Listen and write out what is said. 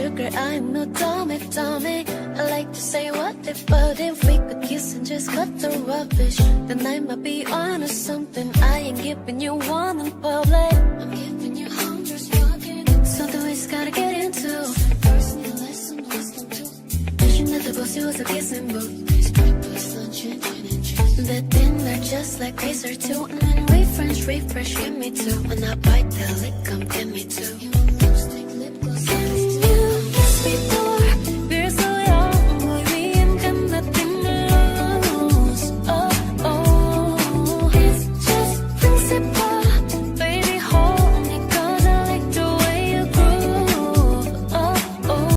sugar, I'm no dummy, dummy. I like to say what if, but if we could kiss and just cut the rubbish, then I might be on to something. I ain't giving you one in public, I'm giving you hundreds walking. Something we just gotta get into. First need a lesson, wisdom too. Vision that the pussy was a kissing booth. That dinner just like razor too. And when we French refresh, give me two. When I bite the lick, come get me too.